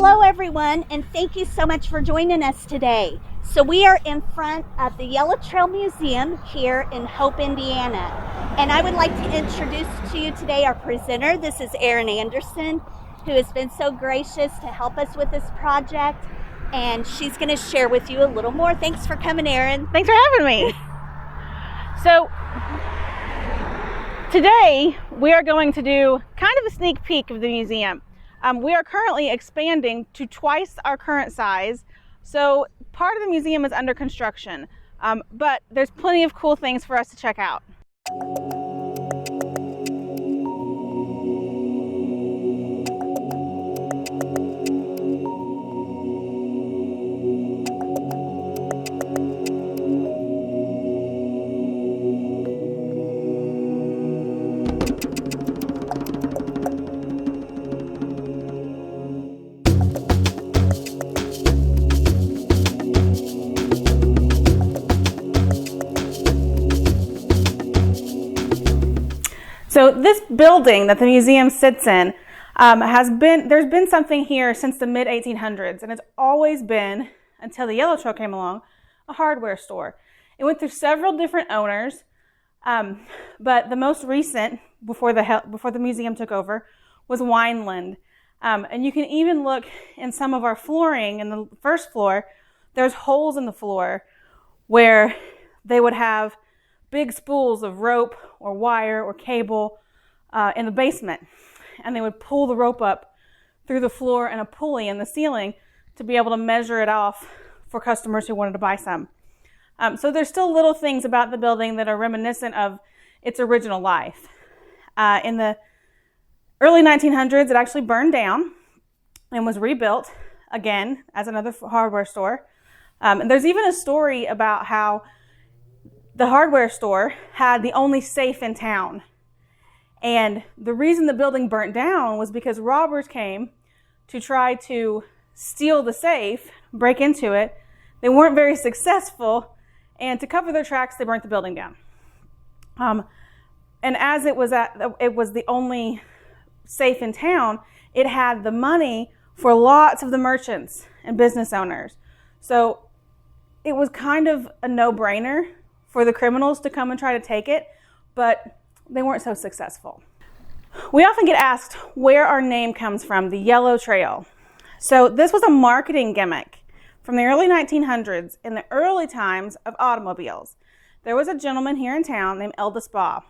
Hello everyone, and thank you so much for joining us today. So we are in front of the Yellow Trail Museum here in Hope, Indiana. And I would like to introduce to you today our presenter. This is Erin Anderson, who has been so gracious to help us with this project. And she's going to share with you a little more. Thanks for coming, Erin. Thanks for having me. So today we are going to do kind of a sneak peek of the museum. We are currently expanding to twice our current size. So part of the museum is under construction, but there's plenty of cool things for us to check out. So this building that the museum sits in there's been something here since the mid-1800s, and it's always been, until the Yellow Trail came along, a hardware store. It went through several different owners, but the most recent, before the museum took over, was Wineland. And you can even look in some of our flooring in the first floor, there's holes in the floor where they would have big spools of rope or wire or cable in the basement. And they would pull the rope up through the floor and a pulley in the ceiling to be able to measure it off for customers who wanted to buy some. So there's still little things about the building that are reminiscent of its original life. In the early 1900s, it actually burned down and was rebuilt again as another hardware store. And there's even a story about how the hardware store had the only safe in town. And the reason the building burnt down was because robbers came to try to steal the safe, break into it. They weren't very successful, and to cover their tracks, they burnt the building down. And as it was the only safe in town, it had the money for lots of the merchants and business owners. So it was kind of a no-brainer for the criminals to come and try to take it, but they weren't so successful. We often get asked where our name comes from, the Yellow Trail. So this was a marketing gimmick from the early 1900s, in the early times of automobiles. There was a gentleman here in town named Eldest Baugh.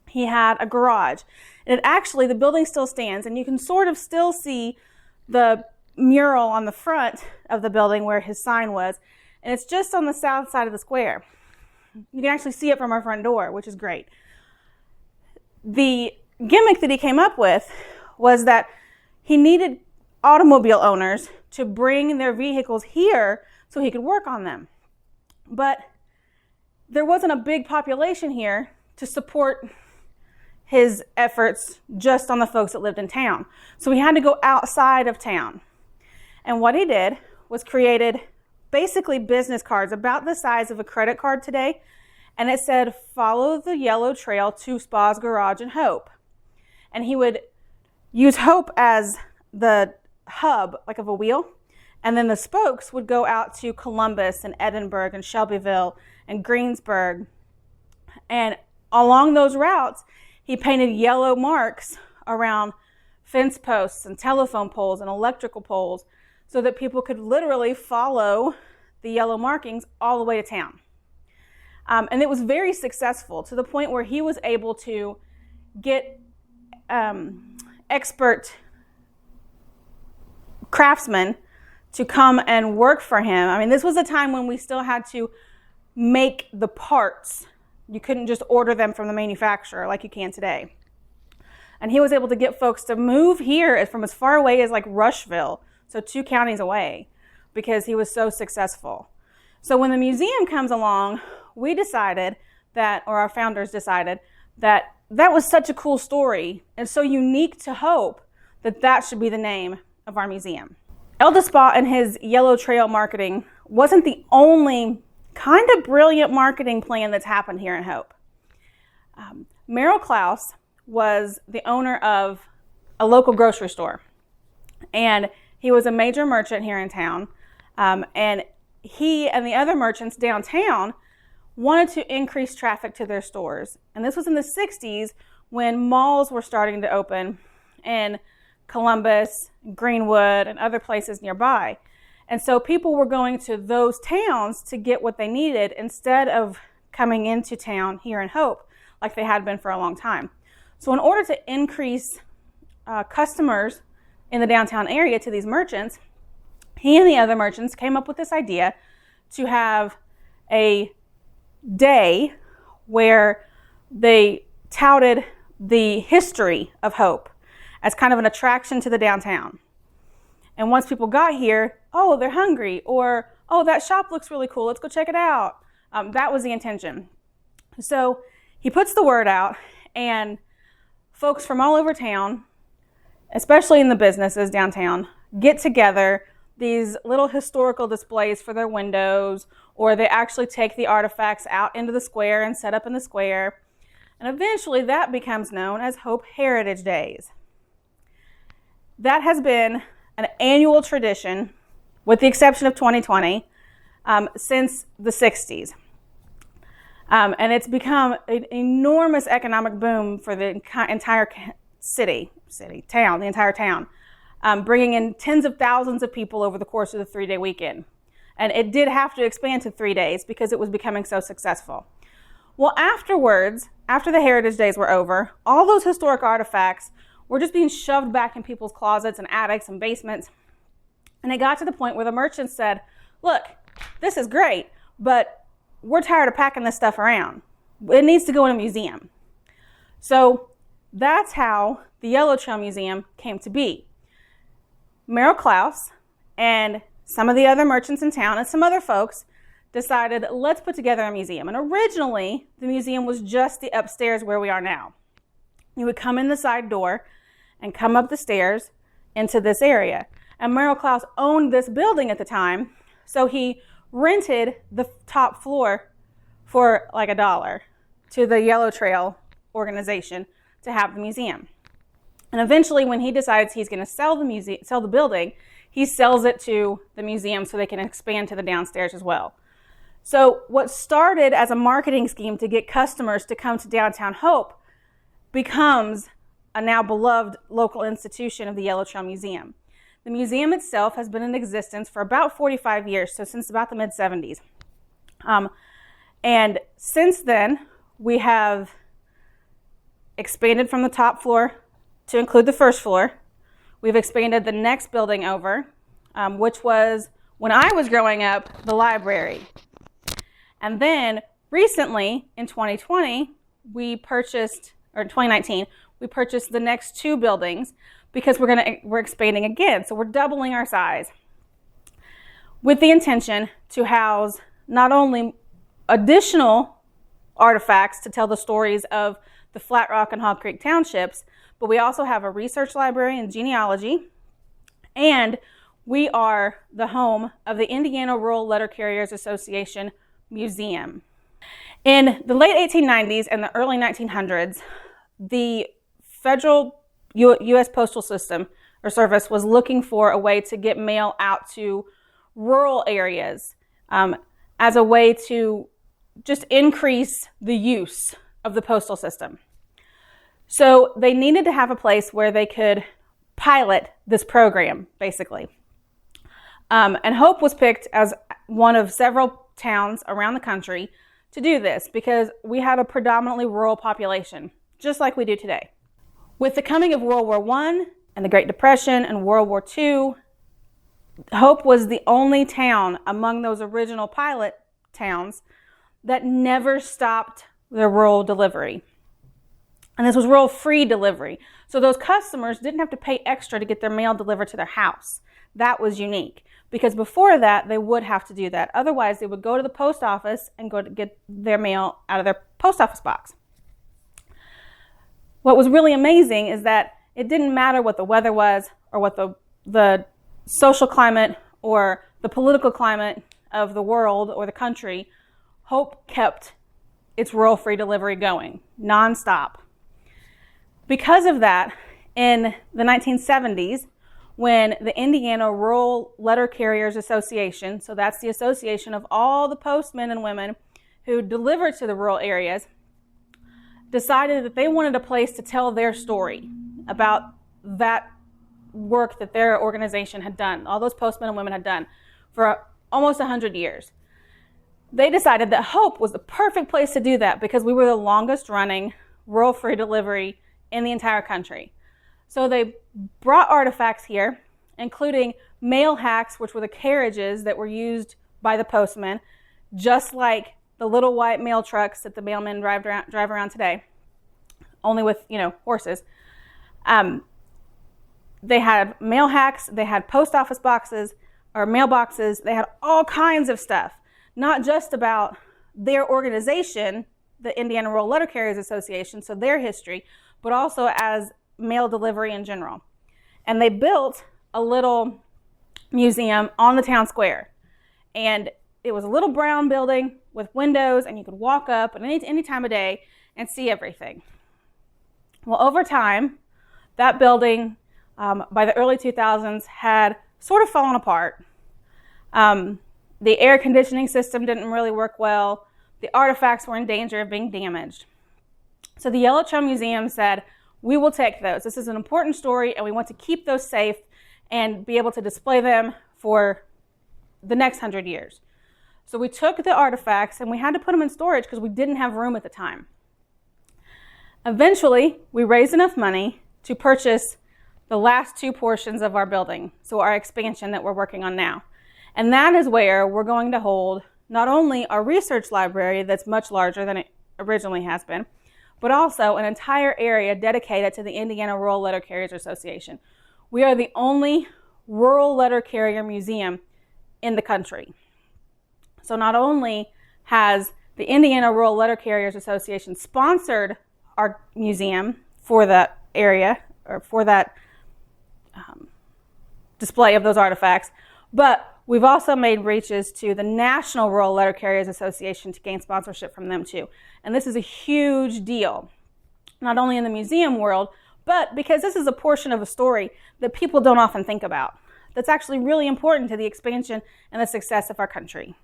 He had a garage, and the building still stands, and you can sort of still see the mural on the front of the building where his sign was, and it's just on the south side of the square. You can actually see it from our front door, which is great. The gimmick that he came up with was that he needed automobile owners to bring their vehicles here so he could work on them. But there wasn't a big population here to support his efforts just on the folks that lived in town. So he had to go outside of town. And what he did was created basically business cards about the size of a credit card today, and it said, "Follow the Yellow Trail to Spa's Garage in Hope." And he would use Hope as the hub, like of a wheel, and then the spokes would go out to Columbus and Edinburgh and Shelbyville and Greensburg. And along those routes, he painted yellow marks around fence posts and telephone poles and electrical poles, so that people could literally follow the yellow markings all the way to town. And it was very successful, to the point where he was able to get expert craftsmen to come and work for him. I mean, this was a time when we still had to make the parts. You couldn't just order them from the manufacturer like you can today. And he was able to get folks to move here from as far away as like Rushville, so 2 counties away, because he was so successful. So when the museum comes along, we decided or our founders decided, that was such a cool story and so unique to Hope that should be the name of our museum. Eldest Baugh and his Yellow Trail marketing wasn't the only kind of brilliant marketing plan that's happened here in Hope. Merrill Klaus was the owner of a local grocery store, and He was a major merchant here in town, and he and the other merchants downtown wanted to increase traffic to their stores. And this was in the 60s when malls were starting to open in Columbus, Greenwood, and other places nearby. And so people were going to those towns to get what they needed instead of coming into town here in Hope like they had been for a long time. So in order to increase customers in the downtown area to these merchants, he and the other merchants came up with this idea to have a day where they touted the history of Hope as kind of an attraction to the downtown. And once people got here, oh, they're hungry, or oh, that shop looks really cool, let's go check it out. That was the intention. So he puts the word out, and folks from all over town, especially in the businesses downtown, get together, these little historical displays for their windows, or they actually take the artifacts out into the square and set up in the square. And eventually that becomes known as Hope Heritage Days. That has been an annual tradition, with the exception of 2020, since the 60s. And it's become an enormous economic boom for the entire town, the entire town, bringing in tens of thousands of people over the course of the 3-day weekend. And it did have to expand to 3 days because it was becoming so successful. Well, afterwards, after the Heritage Days were over, all those historic artifacts were just being shoved back in people's closets and attics and basements. And it got to the point where the merchants said, look, this is great, but we're tired of packing this stuff around. It needs to go in a museum. So that's how the Yellow Trail Museum came to be. Merrill Klaus and some of the other merchants in town and some other folks decided, let's put together a museum. And originally, the museum was just the upstairs where we are now. You would come in the side door and come up the stairs into this area. And Merrill Klaus owned this building at the time, so he rented the top floor for like $1 to the Yellow Trail organization to have the museum. And eventually, when he decides he's going to sell the building, he sells it to the museum so they can expand to the downstairs as well. So what started as a marketing scheme to get customers to come to downtown Hope becomes a now beloved local institution of the Yellow Trail Museum. The museum itself has been in existence for about 45 years, so since about the mid-70s. And since then, we have expanded from the top floor to include the first floor. We've expanded the next building over, which was, when I was growing up, the library. And then recently, in 2019, we purchased the next 2 buildings because we're expanding again. So we're doubling our size with the intention to house not only additional artifacts to tell the stories of the Flat Rock and Hog Creek townships, but we also have a research library and genealogy, and we are the home of the Indiana Rural Letter Carriers Association Museum. In the late 1890s and the early 1900s, the federal U.S. Postal System or Service was looking for a way to get mail out to rural areas as a way to just increase the use of the postal system. So they needed to have a place where they could pilot this program, basically. And Hope was picked as one of several towns around the country to do this because we had a predominantly rural population, just like we do today. With the coming of World War I and the Great Depression and World War II, Hope was the only town among those original pilot towns that never stopped their rural delivery. And this was rural free delivery. So those customers didn't have to pay extra to get their mail delivered to their house. That was unique because before that, they would have to do that. Otherwise, they would go to the post office and go to get their mail out of their post office box. What was really amazing is that it didn't matter what the weather was or what the social climate or the political climate of the world or the country. Hope kept its rural free delivery going nonstop. Because of that, in the 1970s, when the Indiana Rural Letter Carriers Association, so that's the association of all the postmen and women who deliver to the rural areas, decided that they wanted a place to tell their story about that work that their organization had done, all those postmen and women had done for almost 100 years. They decided that Hope was the perfect place to do that because we were the longest running rural free delivery in the entire country. So they brought artifacts here, including mail hacks, which were the carriages that were used by the postmen, just like the little white mail trucks that the mailmen drive around today, only with, horses. They had mail hacks, they had post office boxes or mailboxes, they had all kinds of stuff, not just about their organization, the Indiana Rural Letter Carriers Association, so their history, but also as mail delivery in general. And they built a little museum on the town square. And it was a little brown building with windows, and you could walk up at any time of day and see everything. Well, over time, that building, by the early 2000s, had sort of fallen apart. The air conditioning system didn't really work well. The artifacts were in danger of being damaged. So the Yellow Trail Museum said, we will take those. This is an important story, and we want to keep those safe and be able to display them for the next 100 years. So we took the artifacts, and we had to put them in storage because we didn't have room at the time. Eventually, we raised enough money to purchase the last two portions of our building, so our expansion that we're working on now. And that is where we're going to hold not only our research library that's much larger than it originally has been, but also an entire area dedicated to the Indiana Rural Letter Carriers Association. We are the only rural letter carrier museum in the country. So not only has the Indiana Rural Letter Carriers Association sponsored our museum for that area, or for that display of those artifacts, but we've also made reaches to the National Rural Letter Carriers Association to gain sponsorship from them too. And this is a huge deal, not only in the museum world, but because this is a portion of a story that people don't often think about. That's actually really important to the expansion and the success of our country.